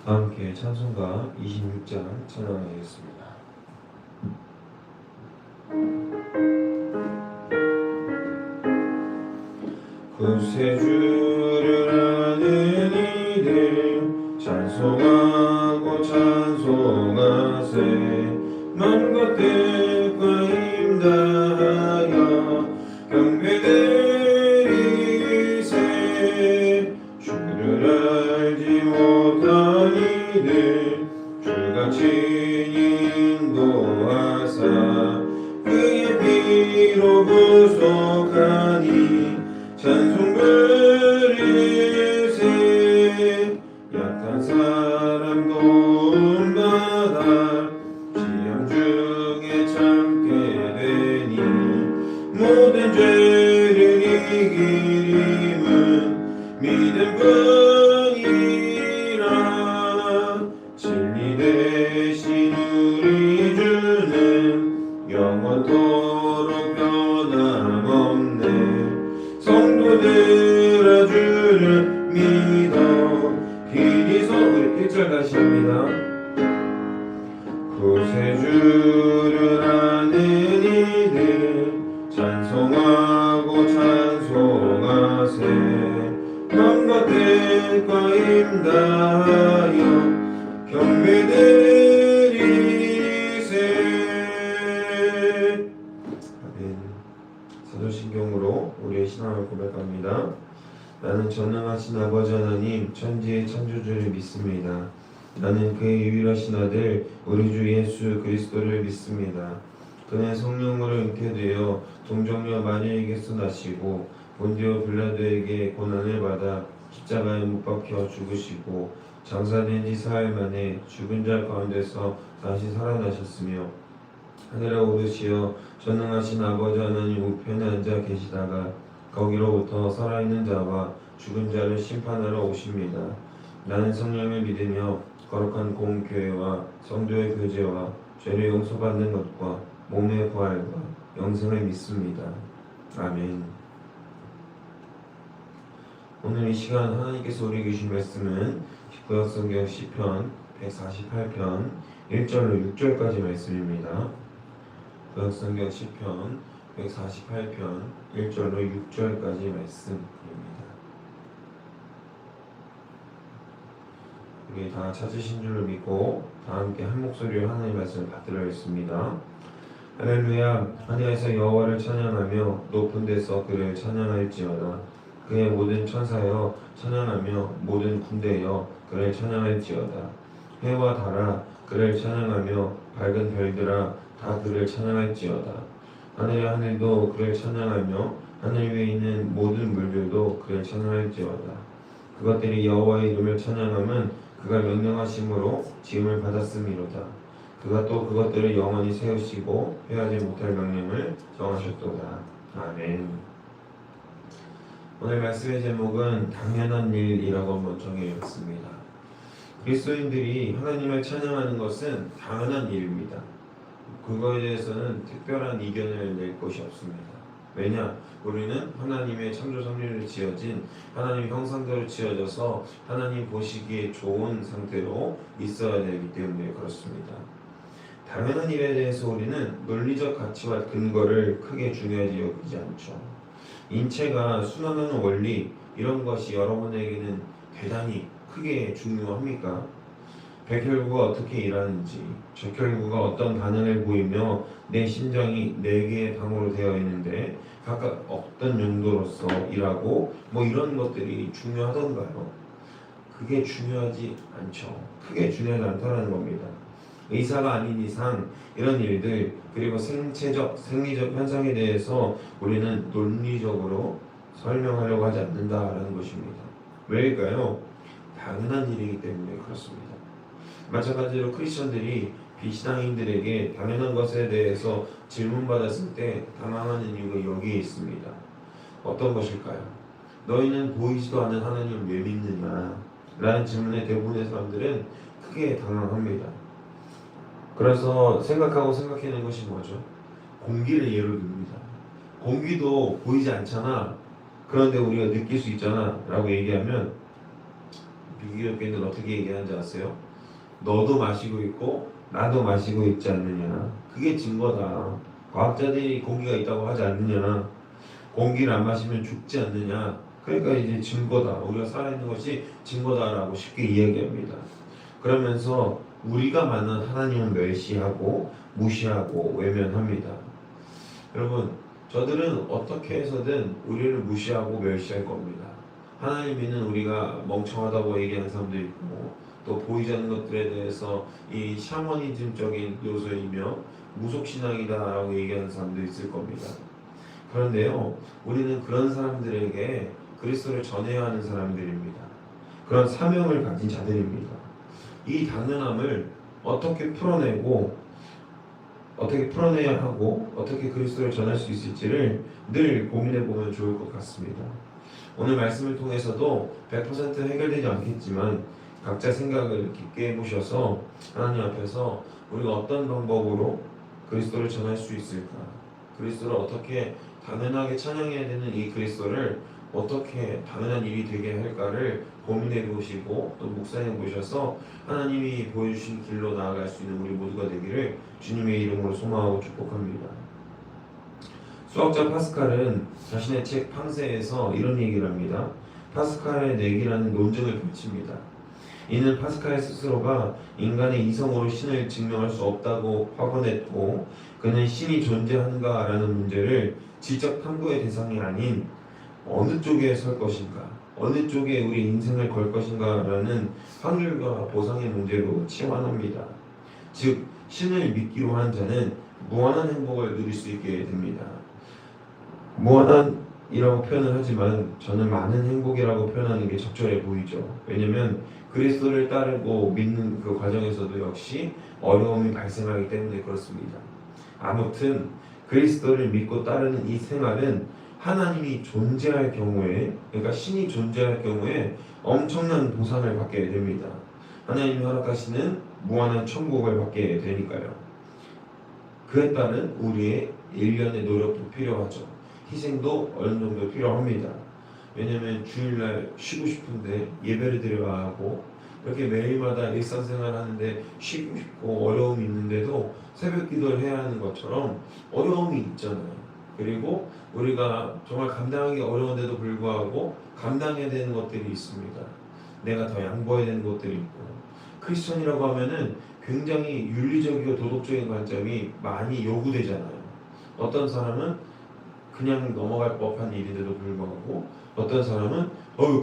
함께 찬송가 26장 찬양하겠습니다. 구세주를 아는 이들 찬송하고 찬송하세. 맘과 뜻과 힘다하여 경배드리세. 주를 알지 못한 이들 주같이 인도하사 그의 피로 구속하니 찬송 부르세. 약한 사람 도움받아 시험 중에 참게 되니 모든 죄를 이기림은 믿음뿐이라. 진리 대신 우리 주는 영원토록 변함없네. 성도들아 주를 믿어 길이 우리 1절 다시 합니다. 구세주를 아는 이들 찬송하고 찬송하세. 맘과 뜻과 힘다하여 경배드리세. 아멘. 사도신경으로 우리의 신앙을 고백합니다. 나는 전능하신 아버지 하나님 천지의 창조주를 믿습니다. 나는 그의 유일하신 아들 우리 주 예수 그리스도를 믿습니다. 그는 성령으로 잉태되어 동정녀 마리아에게서 나시고 본디오 빌라도에게 고난을 받아 십자가에 못 박혀 죽으시고 장사된 지 사흘 만에 죽은 자 가운데서 다시 살아나셨으며 하늘에 오르시어 전능하신 아버지 하나님 우편에 앉아 계시다가 거기로부터 살아있는 자와 죽은 자를 심판하러 오십니다. 나는 성령을 믿으며 거룩한 공교회와 성도의 교제와 죄를 용서받는 것과 몸의 부활과 영생을 믿습니다. 아멘. 오늘 이 시간 하나님께서 우리에게 주신 말씀은 구약성경 시편 148편 1절로 6절까지 말씀입니다. 구약성경 시편 148편 1절로 6절까지 말씀입니다. 우리 다 찾으신 줄로 믿고 다 함께 한 목소리로 하나님의 말씀을 받들어야겠습니다. 할렐루야. 하늘에서 여호와를 찬양하며 높은 데서 그를 찬양할지어다. 그의 모든 천사여 찬양하며 모든 군대여 그를 찬양할지어다. 해와 달아 그를 찬양하며 밝은 별들아 다 그를 찬양할지어다. 하늘의 하늘도 그를 찬양하며 하늘 위에 있는 모든 물들도 그를 찬양할지어다. 그것들이 여호와의 이름을 찬양함은 그가 명령하심으로 지음을 받았음이로다. 그가 또 그것들을 영원히 세우시고 회하지 못할 명령을 정하셨도다. 아멘. 오늘 말씀의 제목은 당연한 일이라고 한번 정해봤습니다. 그리스도인들이 하나님을 찬양하는 것은 당연한 일입니다. 그거에 대해서는 특별한 이견을 낼 것이 없습니다. 왜냐? 우리는 하나님의 창조 성리로 지어진 하나님 형상대로 지어져서 하나님 보시기에 좋은 상태로 있어야 되기 때문에 그렇습니다. 당연한 일에 대해서 우리는 논리적 가치와 근거를 크게 중요하게 여기지 않죠. 인체가 순환하는 원리 이런 것이 여러분에게는 대단히 크게 중요합니까? 백혈구가 어떻게 일하는지, 적혈구가 어떤 반응을 보이며 내 심장이 4개의 방으로 되어 있는데 각각 어떤 용도로서 일하고 뭐 이런 것들이 중요하던가요? 그게 중요하지 않죠. 크게 중요하지 않다는 겁니다. 의사가 아닌 이상 이런 일들 그리고 생체적, 생리적 현상에 대해서 우리는 논리적으로 설명하려고 하지 않는다라는 것입니다. 왜일까요? 당연한 일이기 때문에 그렇습니다. 마찬가지로 크리스천들이 비신앙인들에게 당연한 것에 대해서 질문받았을 때 당황하는 이유가 여기에 있습니다. 어떤 것일까요? 너희는 보이지도 않는 하나님을 왜 믿느냐? 라는 질문에 대부분의 사람들은 크게 당황합니다. 그래서 생각해낸 것이 뭐죠? 공기를 예로 듭니다. 공기도 보이지 않잖아. 그런데 우리가 느낄 수 있잖아 라고 얘기하면 비교롭게는 어떻게 얘기하는지 아세요? 너도 마시고 있고 나도 마시고 있지 않느냐. 그게 증거다. 과학자들이 공기가 있다고 하지 않느냐. 공기를 안 마시면 죽지 않느냐. 그러니까 이제 증거다. 우리가 살아있는 것이 증거다라고 쉽게 이야기합니다. 그러면서 우리가 만난 하나님은 멸시하고 무시하고 외면합니다. 여러분, 저들은 어떻게 해서든 우리를 무시하고 멸시할 겁니다. 하나님이는 우리가 멍청하다고 얘기하는 사람도 있고 또 보이지 않는 것들에 대해서 이 샤머니즘적인 요소이며 무속신앙이다라고 얘기하는 사람도 있을 겁니다. 그런데요, 우리는 그런 사람들에게 그리스도를 전해야 하는 사람들입니다. 그런 사명을 가진 자들입니다. 이 당연함을 어떻게 풀어내고 어떻게 풀어내야 하고 어떻게 그리스도를 전할 수 있을지를 늘 고민해 보면 좋을 것 같습니다. 오늘 말씀을 통해서도 100% 해결되지 않겠지만 각자 생각을 깊게 해보셔서 하나님 앞에서 우리가 어떤 방법으로 그리스도를 전할 수 있을까, 그리스도를 어떻게 당연하게 찬양해야 되는 이 그리스도를 어떻게 당연한 일이 되게 할까를 고민해 보시고 또 묵상해 보셔서 하나님이 보여주신 길로 나아갈 수 있는 우리 모두가 되기를 주님의 이름으로 소망하고 축복합니다. 수학자 파스칼은 자신의 책 팡세에서 이런 얘기를 합니다. 파스칼의 내기라는 논증을 펼칩니다. 이는 파스칼 스스로가 인간의 이성으로 신을 증명할 수 없다고 확언했고 그는 신이 존재하는가라는 문제를 지적 탐구의 대상이 아닌 어느 쪽에 설 것인가, 어느 쪽에 우리 인생을 걸 것인가라는 확률과 보상의 문제로 치환합니다. 즉, 신을 믿기로 한 자는 무한한 행복을 누릴 수 있게 됩니다. 무한한이라고 표현을 하지만 저는 많은 행복이라고 표현하는 게 적절해 보이죠. 왜냐하면 그리스도를 따르고 믿는 그 과정에서도 역시 어려움이 발생하기 때문에 그렇습니다. 아무튼 그리스도를 믿고 따르는 이 생활은 하나님이 존재할 경우에, 그러니까 신이 존재할 경우에 엄청난 보상을 받게 됩니다. 하나님이 허락하시는 무한한 천국을 받게 되니까요. 그에 따른 우리의 일련의 노력도 필요하죠. 희생도 어느 정도 필요합니다. 왜냐면 주일날 쉬고 싶은데 예배를 드려야 하고 이렇게 매일마다 일상생활 하는데 쉬고 싶고 어려움이 있는데도 새벽 기도를 해야 하는 것처럼 어려움이 있잖아요. 그리고 우리가 정말 감당하기 어려운데도 불구하고 감당해야 되는 것들이 있습니다. 내가 더 양보해야 되는 것들이 있고, 크리스천이라고 하면은 굉장히 윤리적이고 도덕적인 관점이 많이 요구되잖아요. 어떤 사람은 그냥 넘어갈 법한 일인데도 불구하고, 어떤 사람은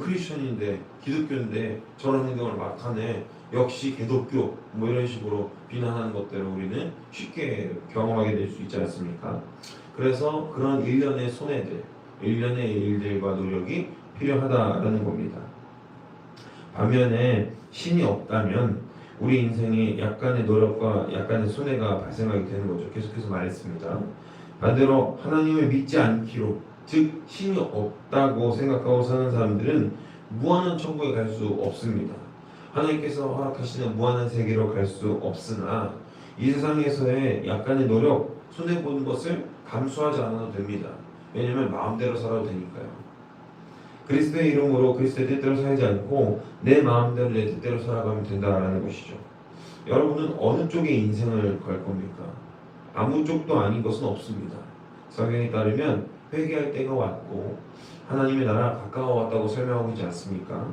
크리스천인데 기독교인데 저런 행동을 막 하네, 역시 개독교, 뭐 이런 식으로 비난하는 것들을 우리는 쉽게 경험하게 될 수 있지 않습니까? 그래서 그런 일련의 손해들, 일련의 일들과 노력이 필요하다라는 겁니다. 반면에 신이 없다면 우리 인생에 약간의 노력과 약간의 손해가 발생하게 되는 거죠. 계속해서 말했습니다. 반대로 하나님을 믿지 않기로, 즉 신이 없다고 생각하고 사는 사람들은 무한한 천국에 갈 수 없습니다. 하나님께서 허락하시는 무한한 세계로 갈 수 없으나 이 세상에서의 약간의 노력, 손해보는 것을 감수하지 않아도 됩니다. 왜냐하면 마음대로 살아도 되니까요. 그리스도의 이름으로 그리스도의 뜻대로 살지 않고 내 마음대로 내 뜻대로 살아가면 된다라는 것이죠. 여러분은 어느 쪽에 인생을 걸 겁니까? 아무 쪽도 아닌 것은 없습니다. 성경에 따르면 회개할 때가 왔고 하나님의 나라가 가까워왔다고 설명하고 있지 않습니까?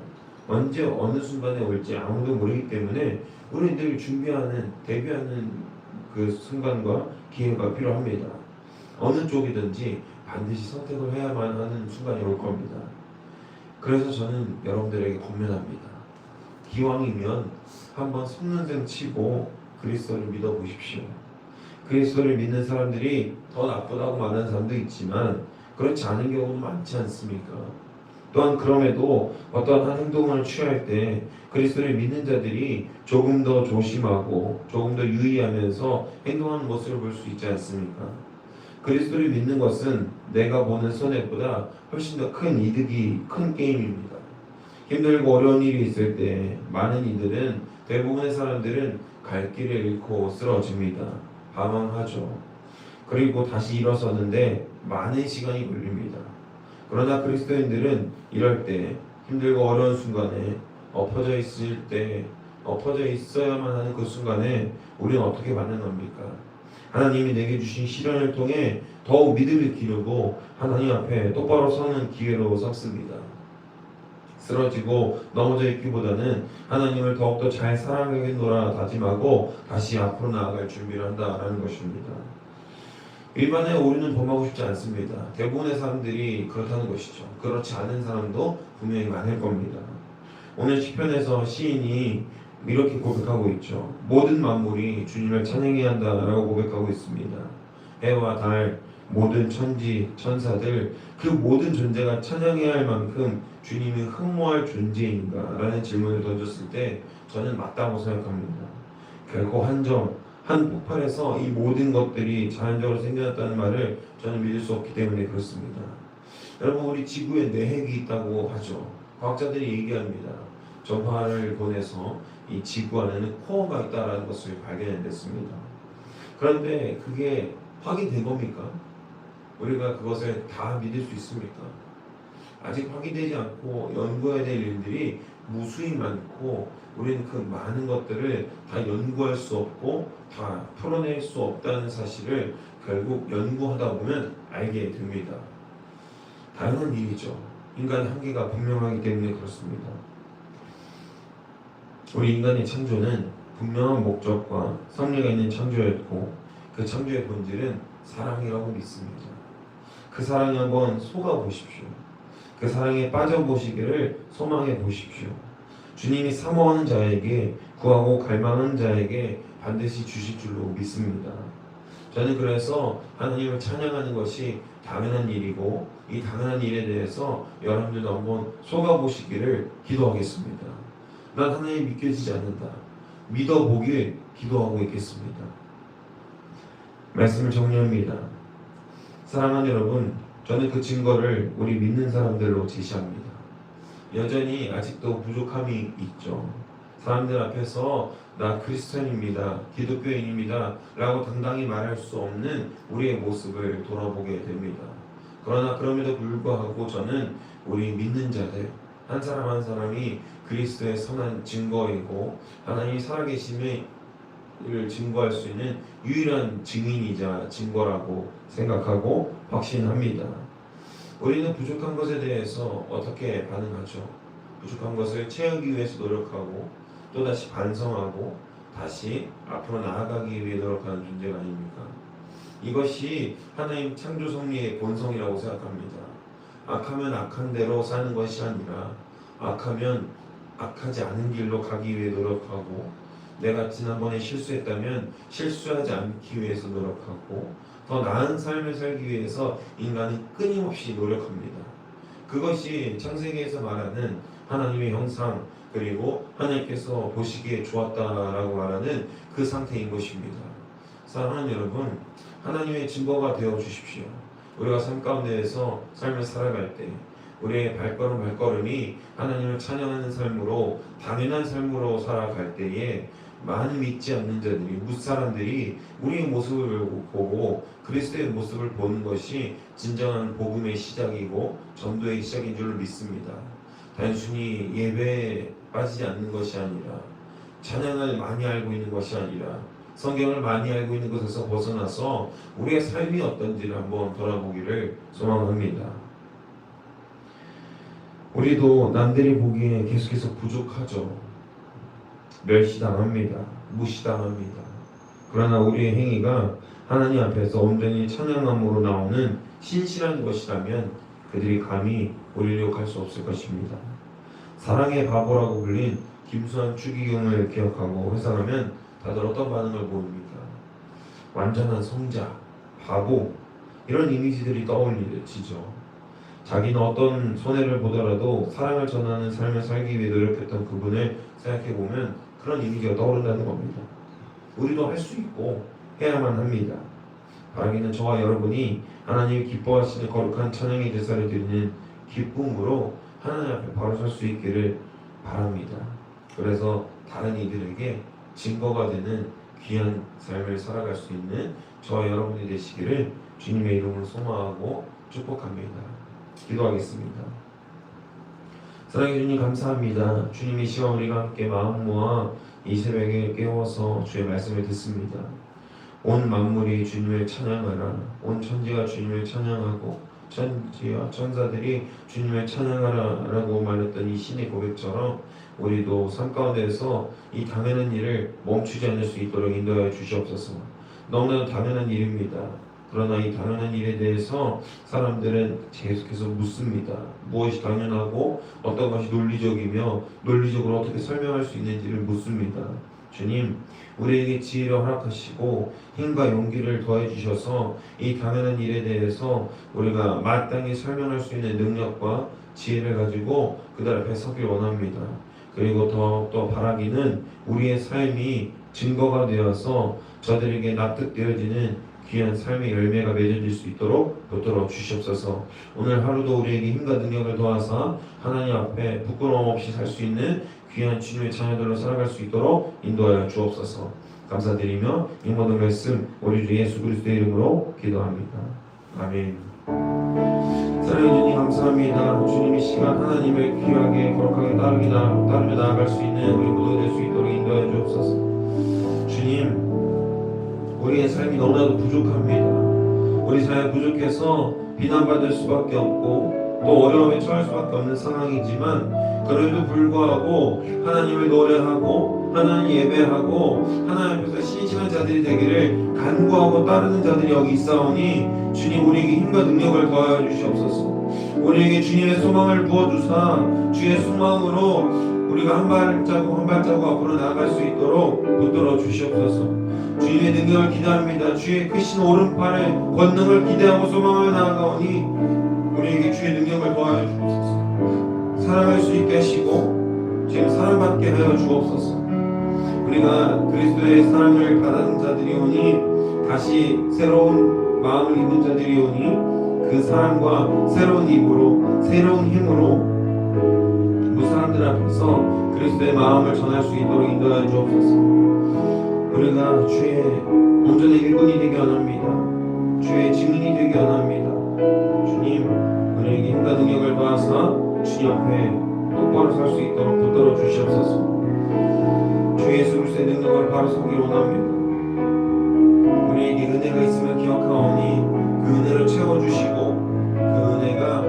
언제 어느 순간에 올지 아무도 모르기 때문에 우리는 늘 준비하는, 대비하는 그 순간과 기회가 필요합니다. 어느 쪽이든지 반드시 선택을 해야만 하는 순간이 올 겁니다. 그래서 저는 여러분들에게 권면합니다. 기왕이면 한번 속는셈 치고 그리스도를 믿어보십시오. 그리스도를 믿는 사람들이 더 나쁘다고 말하는 사람도 있지만 그렇지 않은 경우도 많지 않습니까? 또한 그럼에도 어떠한 행동을 취할 때 그리스도를 믿는 자들이 조금 더 조심하고 조금 더 유의하면서 행동하는 모습을 볼 수 있지 않습니까? 그리스도를 믿는 것은 내가 보는 손해보다 훨씬 더 큰 이득이, 큰 게임입니다. 힘들고 어려운 일이 있을 때 많은 이들은, 대부분의 사람들은 갈 길을 잃고 쓰러집니다. 방황하죠. 그리고 다시 일어서는데 많은 시간이 걸립니다. 그러나 그리스도인들은 이럴 때, 힘들고 어려운 순간에 엎어져 있을 때, 엎어져 있어야만 하는 그 순간에 우리는 어떻게 반응합니까? 하나님이 내게 주신 시련을 통해 더욱 믿음을 기르고 하나님 앞에 똑바로 서는 기회로 삼습니다. 쓰러지고 넘어져 있기보다는 하나님을 더욱더 잘 사랑하겠노라 다짐하고 다시 앞으로 나아갈 준비를 한다라는 것입니다. 일반에 우리는 범하고 싶지 않습니다. 대부분의 사람들이 그렇다는 것이죠. 그렇지 않은 사람도 분명히 많을 겁니다. 오늘 시편에서 시인이 이렇게 고백하고 있죠. 모든 만물이 주님을 찬양해야 한다라고 고백하고 있습니다. 해와 달, 모든 천지, 천사들, 그 모든 존재가 찬양해야 할 만큼 주님이 흠모할 존재인가? 라는 질문을 던졌을 때 저는 맞다고 생각합니다. 결코 한 폭발에서 이 모든 것들이 자연적으로 생겨났다는 말을 저는 믿을 수 없기 때문에 그렇습니다. 여러분, 우리 지구에 내핵이 있다고 하죠. 과학자들이 얘기합니다. 전파를 보내서 이 지구 안에는 코어가 있다는 것을 발견했습니다. 그런데 그게 확인된 겁니까? 우리가 그것을 다 믿을 수 있습니까? 아직 확인되지 않고 연구해야 될 일들이 무수히 많고 우리는 그 많은 것들을 다 연구할 수 없고 다 풀어낼 수 없다는 사실을 결국 연구하다 보면 알게 됩니다. 당연한 일이죠. 인간의 한계가 분명하기 때문에 그렇습니다. 우리 인간의 창조는 분명한 목적과 섭리가 있는 창조였고 그 창조의 본질은 사랑이라고 믿습니다. 그 사랑에 한번 속아 보십시오. 그 사랑에 빠져보시기를 소망해 보십시오. 주님이 사모하는 자에게, 구하고 갈망하는 자에게 반드시 주실 줄로 믿습니다. 저는 그래서 하나님을 찬양하는 것이 당연한 일이고 이 당연한 일에 대해서 여러분들도 한번 속아 보시기를 기도하겠습니다. 난 하나님이 믿겨지지 않는다. 믿어보길 기도하고 있겠습니다. 말씀을 정리합니다. 사랑하는 여러분, 저는 그 증거를 우리 믿는 사람들로 제시합니다. 여전히 아직도 부족함이 있죠. 사람들 앞에서 나 크리스천입니다, 기독교인입니다 라고 당당히 말할 수 없는 우리의 모습을 돌아보게 됩니다. 그러나 그럼에도 불구하고 저는 우리 믿는 자들 한 사람 한 사람이 그리스도의 선한 증거이고 하나님이 살아계심을 증거할 수 있는 유일한 증인이자 증거라고 생각하고 확신합니다. 우리는 부족한 것에 대해서 어떻게 반응하죠? 부족한 것을 채우기 위해서 노력하고 또다시 반성하고 다시 앞으로 나아가기 위해 노력하는 존재가 아닙니까? 이것이 하나님 창조 섭리의 본성이라고 생각합니다. 악하면 악한 대로 사는 것이 아니라 악하면 악하지 않은 길로 가기 위해 노력하고 내가 지난번에 실수했다면 실수하지 않기 위해서 노력하고 더 나은 삶을 살기 위해서 인간은 끊임없이 노력합니다. 그것이 창세기에서 말하는 하나님의 형상 그리고 하나님께서 보시기에 좋았다라고 말하는 그 상태인 것입니다. 사랑하는 여러분, 하나님의 증거가 되어 주십시오. 우리가 삶 가운데에서 삶을 살아갈 때 우리의 발걸음이 하나님을 찬양하는 삶으로 당연한 삶으로 살아갈 때에 많이 믿지 않는 자들이 뭇사람들이 우리의 모습을 보고 그리스도의 모습을 보는 것이 진정한 복음의 시작이고 전도의 시작인 줄로 믿습니다. 단순히 예배에 빠지지 않는 것이 아니라 찬양을 많이 알고 있는 것이 아니라 성경을 많이 알고 있는 것에서 벗어나서 우리의 삶이 어떤지를 한번 돌아보기를 소망합니다. 우리도 남들이 보기에 계속해서 부족하죠. 멸시당합니다. 무시당합니다. 그러나 우리의 행위가 하나님 앞에서 온전히 찬양함으로 나오는 신실한 것이라면 그들이 감히 우리를 욕할 수 없을 것입니다. 사랑의 바보라고 불린 김수환 추기경을 기억하고 회상하면 다들 어떤 반응을 보입니까? 완전한 성자, 바보 이런 이미지들이 떠올리지죠. 자기는 어떤 손해를 보더라도 사랑을 전하는 삶을 살기 위해 노력했던 그분을 생각해보면 그런 이미지가 떠오른다는 겁니다. 우리도 할 수 있고 해야만 합니다. 바라기는 저와 여러분이 하나님이 기뻐하시는 거룩한 찬양의 제사를 드리는 기쁨으로 하나님 앞에 바로 설 수 있기를 바랍니다. 그래서 다른 이들에게 증거가 되는 귀한 삶을 살아갈 수 있는 저와 여러분이 되시기를 주님의 이름으로 소망하고 축복합니다. 기도하겠습니다. 사랑해 주님 감사합니다. 주님 이 시간 우리가 함께 마음 모아 이 새벽에 깨워서 주의 말씀을 듣습니다. 온 만물이 주님을 찬양하라. 온 천지가 주님을 찬양하고 천지와 천사들이 주님을 찬양하라 라고 말했던 이 신의 고백처럼 우리도 삶 가운데서 이 당연한 일을 멈추지 않을 수 있도록 인도하여 주시옵소서. 너무나도 당연한 일입니다. 그러나 이 당연한 일에 대해서 사람들은 계속해서 묻습니다. 무엇이 당연하고 어떤 것이 논리적이며 논리적으로 어떻게 설명할 수 있는지를 묻습니다. 주님, 우리에게 지혜를 허락하시고 힘과 용기를 더해 주셔서 이 당연한 일에 대해서 우리가 마땅히 설명할 수 있는 능력과 지혜를 가지고 그들 앞에 서길 원합니다. 그리고 더욱더 바라기는 우리의 삶이 증거가 되어서 저들에게 납득되어지는 귀한 삶의 열매가 맺어질 수 있도록 붙들어 주시옵소서. 오늘 하루도 우리에게 힘과 능력을 더하사 하나님 앞에 부끄러움 없이 살 수 있는 귀한 주님의 자녀들로 살아갈 수 있도록 인도하여 주옵소서. 감사드리며 이 모든 말씀 우리 주 예수 그리스도의 이름으로 기도합니다. 아멘. 사랑해 주님 감사합니다. 주님 이 시간 하나님을 귀하게 거룩하게 따르며 나아갈 수 있는 우리 모두 될 수 있도록 인도하여 주옵소서. 주님, 우리의 삶이 너무나도 부족합니다. 우리 삶이 부족해서 비난받을 수밖에 없고 또 어려움에 처할 수밖에 없는 상황이지만 그래도 불구하고 하나님을 노래하고 하나님 예배하고 하나님 앞에서 신실한 자들이 되기를 간구하고 따르는 자들이 여기 있사오니 주님 우리에게 힘과 능력을 더하여 주시옵소서. 우리에게 주님의 소망을 부어주사 주의 소망으로 우리가 한 발자국 앞으로 나아갈 수 있도록 붙들어 주시옵소서. 주님의 능력을 기대합니다. 주의 크신 오른팔의 권능을 기대하고 소망하며 나아가오니 우리에게 주의 능력을 더하여 주옵소서. 사랑할 수 있게 하시고 지금 사랑받게 하여 주옵소서. 우리가 그리스도의 사랑을 받은 자들이오니 다시 새로운 마음을 입은 자들이오니 그 사랑과 새로운 입으로 새로운 힘으로 그 사람들 앞에서 그리스도의 마음을 전할 수 있도록 인도하여 주옵소서. 우리가 주의 온전한 일꾼이 되게 원합니다. 주의 증인이 되게 원합니다. 주님, 우리에게 힘과 능력을 더하사 주님 앞에 똑바로 설 수 있도록 붙들어 주시옵소서. 주 예수 그리스도의 능력을 바로 서기 원합니다. 우리에게 은혜가 있으면 기억하오니 그 은혜를 채워주시고 그 은혜가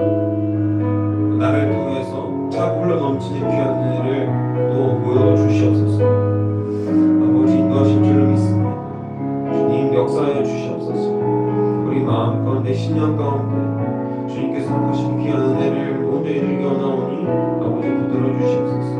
나를 통해서 차고 흘러 넘치는 귀한 은혜를 또 보여주시옵소서. 아버지 인도하신 줄로 믿습니다. 주님 역사하여 주시옵소서. 우리 마음 가운데 신령 가운데 주님께서 하신 귀한 은혜를 온전히 즐겨 나오니 아버지 붙들어 주시옵소서.